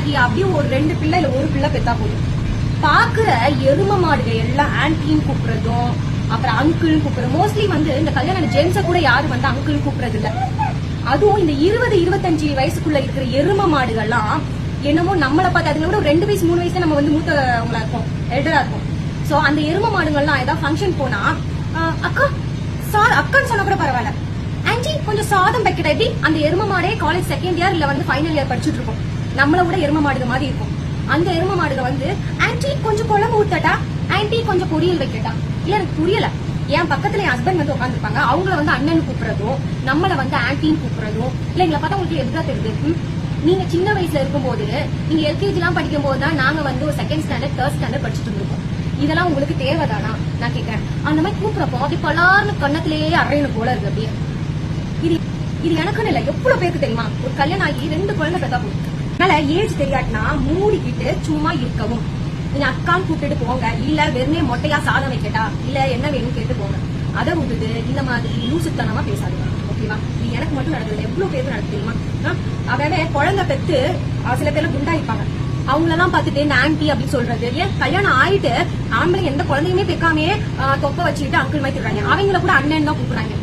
ஆகி அப்படியே ஒரு 2 பிள்ளை இல்ல ஒரு பிள்ளை பெத்தா போதும். பாக்குற எரும மாடுகள் எல்லாம் ஆன்டின்னு கூப்பிடுறதும் அப்புறம் அங்கிள் கூப்பிடுறது. மோஸ்ட்லி இந்த கல்யாண ஜென்ஸ கூட யாரும் அங்கிள் கூப்பிடுறது இல்ல. அதுவும் இந்த 20-25 வயசுக்குள்ள இருக்கிற எரும மாடுகள்லாம் என்னமோ நம்மளை பார்த்து அதுல கூட 2 வயசு 3 வயசு நம்ம மூத்தவங்களா இருப்போம், எல்டரா இருப்போம். சோ அந்த எரும மாடுகள்லாம் ஏதாவது ஃபங்க்ஷன் போனா அக்கா அக்கான்னு சொன்னா கூட பரவாயில்ல, ஆன்டி கொஞ்சம் சாதம் வைக்கிற எப்படி. அந்த எரும மாடே காலேஜ் செகண்ட் இயர் இல்ல ஃபைனல் இயர் படிச்சுட்டு இருக்கோம். நம்மள விட எரும மாடுக மாதிரி இருக்கும். அந்த எரும மாடுக ஆன்டி கொஞ்சம் குழம்பு ஊத்தட்டா, ஆன்டி கொஞ்சம் பொரியல் வைக்கட்டா. இல்ல எனக்கு புரியல. என் பக்கத்துல என் ஹஸ்பண்ட் உட்காந்துருப்பாங்க, அவங்கள அண்ணன் கூப்பிடுறதும் நம்மள ஆன்டின்னு கூப்பிடுறதும் இல்ல. எங்களை பார்த்தா உங்களுக்கு எப்படிதான் தெரியுது? நீங்க சின்ன வயசுல இருக்கும்போது நீங்க எல்கேஜி எல்லாம் படிக்கும் போதுதான் நாங்க ஒரு செகண்ட் ஸ்டாண்டர்ட் தேர்ட் ஸ்டாண்டர்ட் படிச்சுட்டு இருந்திருக்கோம். இதெல்லாம் உங்களுக்கு தேவைதானா நான் கேட்கிறேன். அந்த மாதிரி கூப்பிடுறப்போ அப்படி பலார்னு கண்ணத்திலேயே அறையணும் போல இருக்கு. அப்படியே இது எனக்குன்னு இல்ல, எவ்வளவு பேருக்கு தெரியுமா? ஒரு கல்யாணம் ஆகி 2 குழந்தை பெத்தா போகுது. அதனால ஏஜ் தெரியாட்டினா மூடிக்கிட்டு சும்மா இருக்கவும். நீங்க அக்கான்னு கூப்பிட்டு போங்க, இல்ல வெறுமே மொட்டையா சாதம் வைக்கட்டா, இல்ல என்ன வேணும் கேட்டு போங்க. அதை விட்டுட்டு இந்த மாதிரி லூசுத்தனமா பேசாதீங்க. ஓகேவா? இது எனக்கு மட்டும் நடக்குது, எவ்வளவு பேருக்கு நடக்கு தெரியுமா? அவன் குழந்தை பெத்து சில பேர்ல குண்டா இருப்பாங்க, அவங்களெல்லாம் பார்த்துட்டு இந்த ஆன்டி அப்படின்னு சொல்றது. ஏன் கல்யாணம் ஆயிட்டு ஆம்பளை எந்த குழந்தையுமே பெக்காமே தொப்ப வச்சுக்கிட்டு அங்கிள் மாதிரி திடுறாங்க, அவங்கள கூட அண்ணன் தான் கூப்பிடுறாங்க.